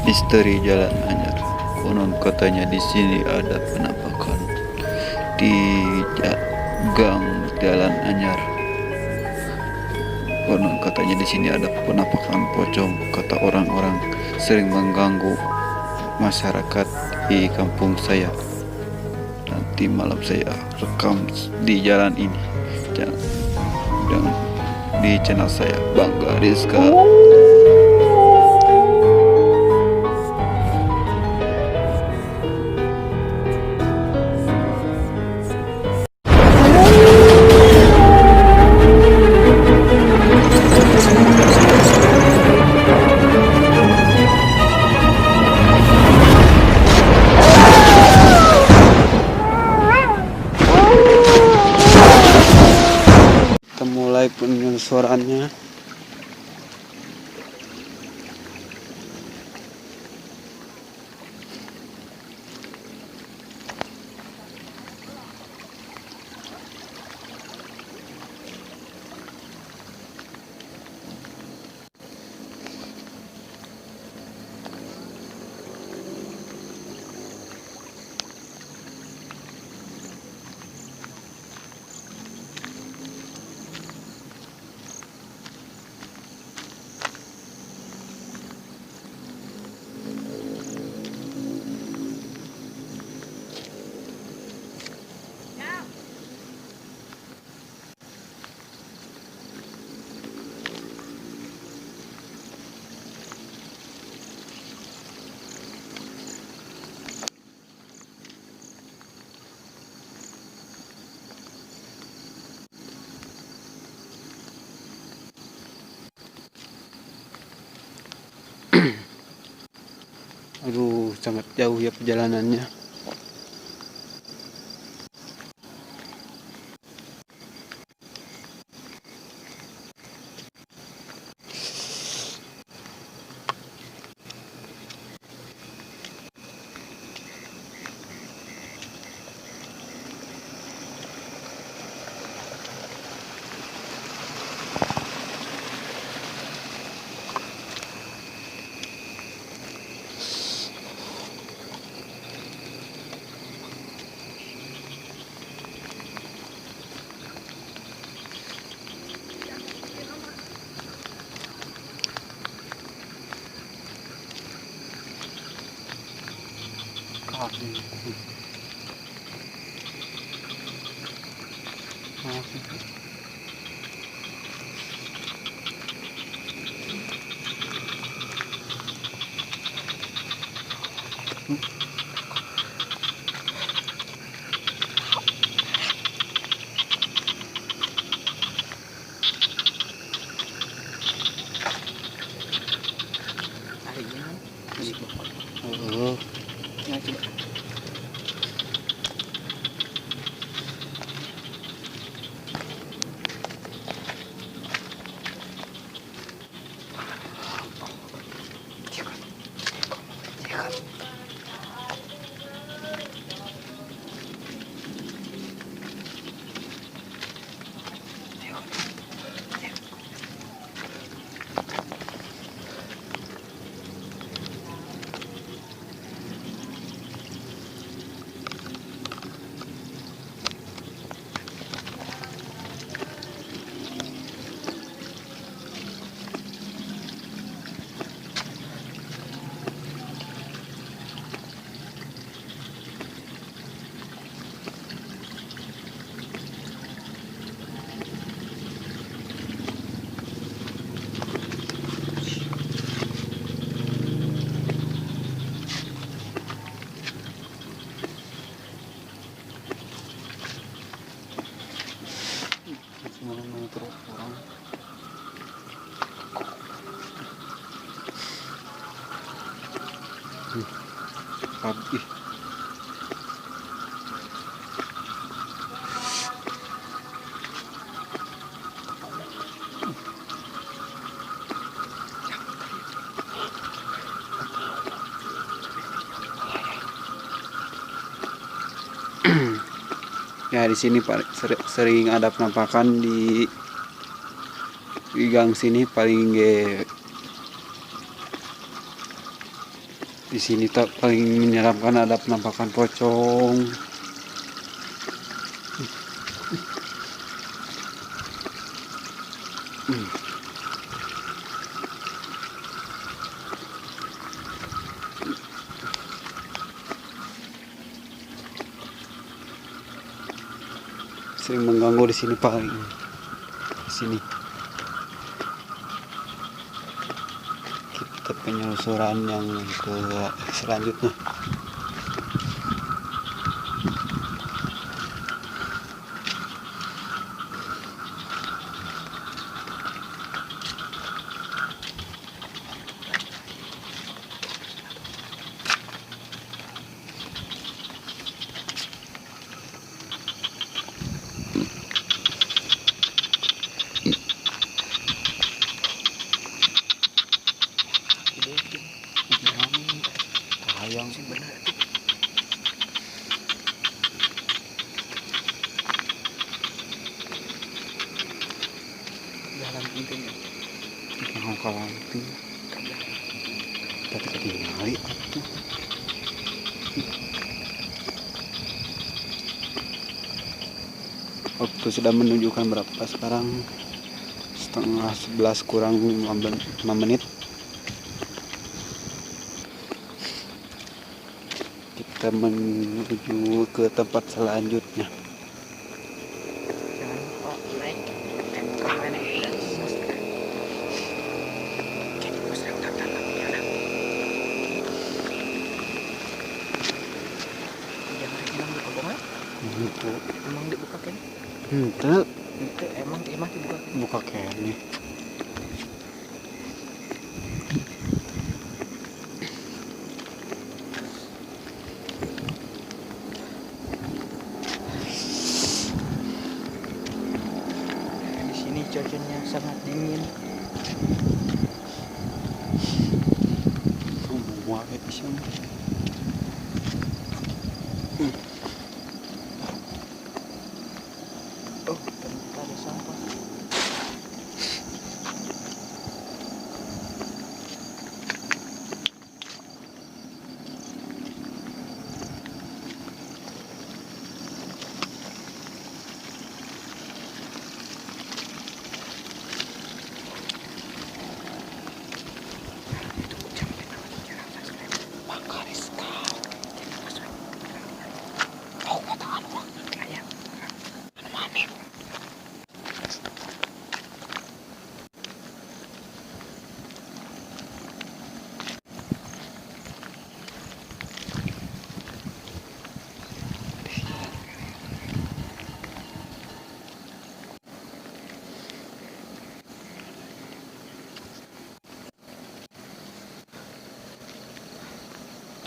Misteri Jalan Anyar. Konon katanya di sini ada penampakan di gang Jalan Anyar. Konon katanya di sini ada penampakan pocong. Kata orang-orang sering mengganggu masyarakat di kampung saya. Nanti malam saya rekam di jalan ini dan di channel saya, Bangga Rizka. Kita mulai penelusurannya. Aduh, sangat jauh ya perjalanannya. Oh. Rapi. Ya, di sini sering ada penampakan di gang sini paling Di sini tak paling menyeramkan ada penampakan pocong. Sering mengganggu di sini paling. Di sini. Kita penyusuran yang ke selanjutnya. Sayang sih bener. Jalan penting ya. Mau kalanting. Tadi ketinggali atuh. Waktu sudah menunjukkan berapa sekarang? Setengah 11 kurang 5 menit. Kita menuju ke tempat selanjutnya. Jangan lupa like, comment, dan subscribe. Jadi bos yang tak dalam jalan. Jangan emang di kebungan? Emang dibuka kan? Ente Itu emang dibuka kan? buka kene. Di sini cuacanya sangat dingin. Semua bisa. Oh, ternyata ada sampah.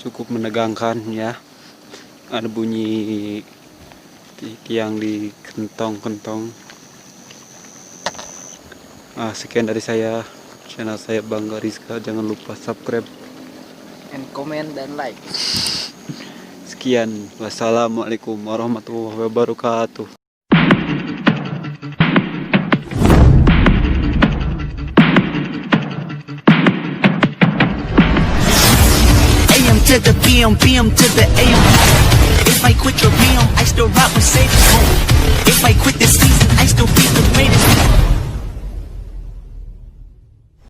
Cukup menegangkan ya. Ada bunyi tiang di kentong-kentong. Sekian dari saya, channel saya Bangga Rizka. Jangan lupa subscribe. And comment dan like. Sekian, wassalamualaikum warahmatullahi wabarakatuh. AM to the PM, PM to the AM. If I quit the PM, I still rock Mercedes. If I quit this season, I still be the greatest.